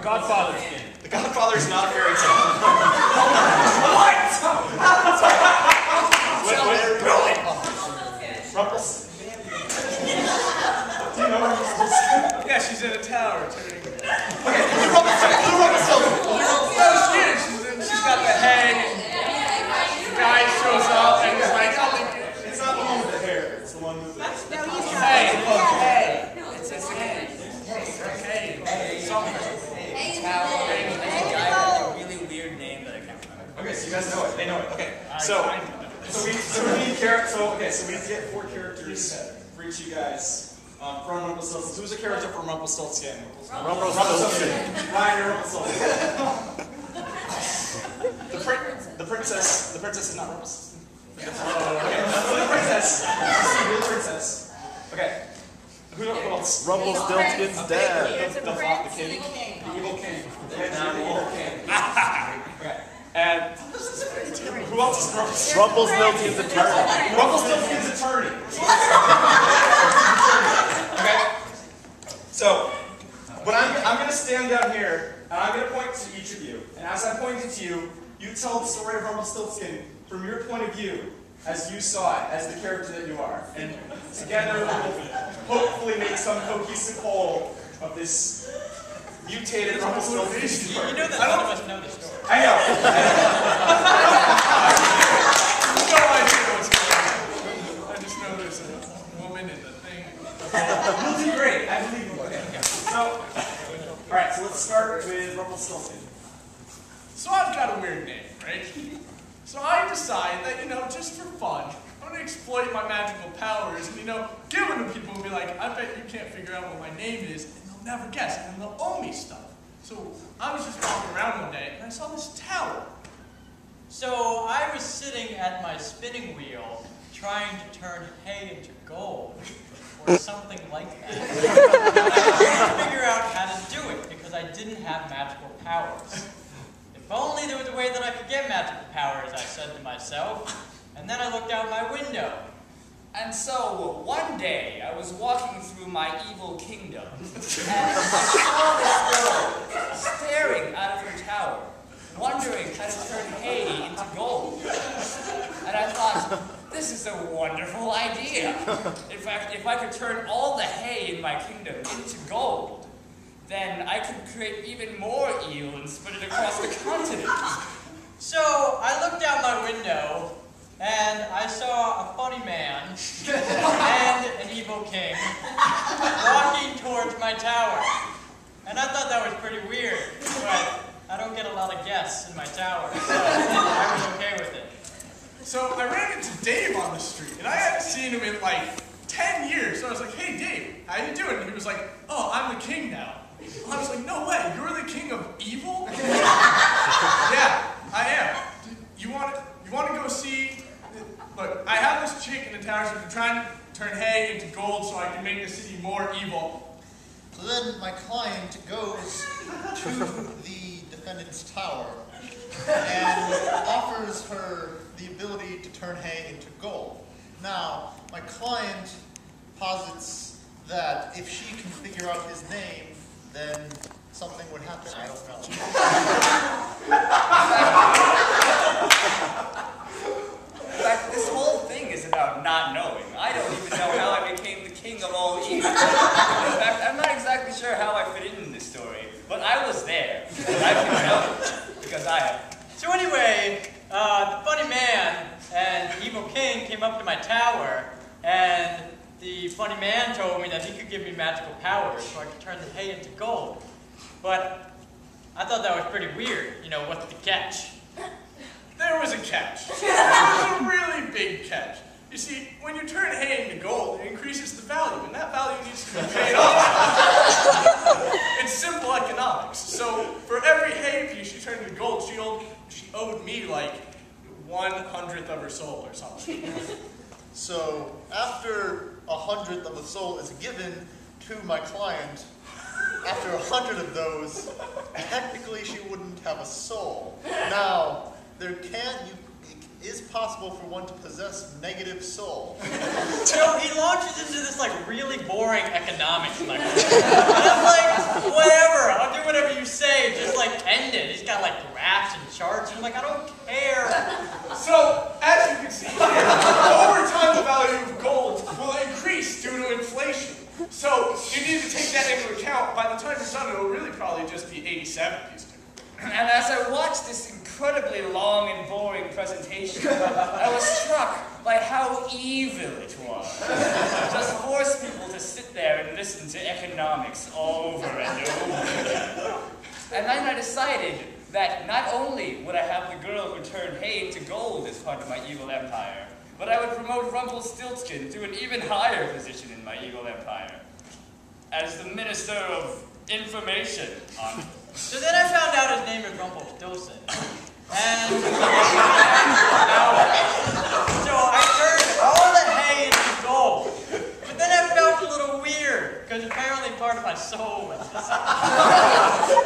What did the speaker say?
Godfather skin. The Godfather is not a fairy tale. What? Rumpelstiltskin. Do you know Rumpelstiltskin? Yeah, she's in a tower turning. Okay, who's Rumpelstiltskin? She's got the hay. The guy shows up and he's like, it's not the one with the hair. It's the one with the hey. It's a hay. Guy has a really weird name that I can't remember. Okay, so you guys know it. They know it. Okay. So we need so we need to get 4 characters for each of you guys from Rumplestilskin. Who's a character from Rumplestilskin? Rumplestilskin. Ryan, you're Rumplestilskin. The princess is not Rumplestilskin. Okay, the princess. The princess. Okay. Who else? Rumpelstiltskin's dad. The king. The evil king. The evil king. Okay. And who else is Rumpelstiltskin? Rumpelstiltskin's attorney. Rumpelstiltskin's attorney. Okay. So, but I'm going to stand down here, and I'm going to point to each of you. And as I'm pointing to you, you tell the story of Rumpelstiltskin from your point of view, as you saw it, as the character that you are. And together we'll hopefully make some cohesive whole of this mutated Rumpelstiltskin story. You know that none of us know the story. I know. No idea what's going on. I just know there's a woman in the thing. You'll do great. I believe you. Okay. So, alright, so let's start with Rumpelstiltskin. So I've got a weird name, right? So I decide that, just for fun, I'm going to exploit my magical powers and, give them to people and be like, I bet you can't figure out what my name is, and they'll never guess, and then they'll owe me stuff. So I was just walking around one day, and I saw this tower. So I was sitting at my spinning wheel, trying to turn hay into gold, or something like that. I couldn't figure out how to do it, because I didn't have magical powers. If only there was a way that I could get magical powers, I said to myself, and then I looked out my window. And so, one day, I was walking through my evil kingdom, and I saw this girl staring out of her tower, wondering how to turn hay into gold. And I thought, this is a wonderful idea. In fact, if I could turn all the hay in my kingdom into gold, then I could create even more eel and spread it across the continent. So I looked out my window, and I saw a funny man and an evil king walking towards my tower. And I thought that was pretty weird, but I don't get a lot of guests in my tower, so I was okay with it. So I ran into Dave on the street, and I hadn't seen him in like 10 years. So I was like, hey Dave, how you doing? And he was like, oh, I'm the king now. I was like, no way, you're the king of evil? Yeah, I am. You want to go see? Look, I have this chick in the tower, so I'm trying to turn hay into gold so I can make the city more evil. So then my client goes to the defendant's tower and offers her the ability to turn hay into gold. Now, my client posits that if she can figure out his name, then something would happen. I don't know. In fact, this whole thing is about not knowing. I don't even know how I became the king of all evil. In fact, I'm not exactly sure how I fit in this story, but I was there, and I can know it, because I am. So anyway, the funny man and the evil king came up to my tower, and the funny man told me that he could give me magical powers so I could turn the hay into gold. But I thought that was pretty weird. What's the catch? There was a catch. There was a really big catch. You see, when you turn hay into gold, it increases the value, and that value needs to be paid off. It's simple economics. So for every hay piece she turned into gold, she owed me like 1/100th of her soul or something. So after 100th of a soul is given to my client, after 100 of those, technically she wouldn't have a soul. Now, it is possible for one to possess negative soul. So he launches into this really boring economics lecture. And I'm like, whatever, I'll do whatever you say. charts. And I'm like, I don't care. So, as you can see here, over time the value of gold will increase due to inflation. So, you need to take that into account. By the time you're done, it'll really probably just be 87 used to. And as I watched this incredibly long and boring presentation, I was struck by how evil it was. Just force people to sit there and listen to economics over and over again. And then I decided that not only would I have the girl who turned hay into gold as part of my evil empire, but I would promote Rumplestilskin to an even higher position in my evil empire as the Minister of Information. So then I found out his name is Rumplestilskin. And so I turned all the hay into gold. But then I felt a little weird, because apparently part of my soul was missing.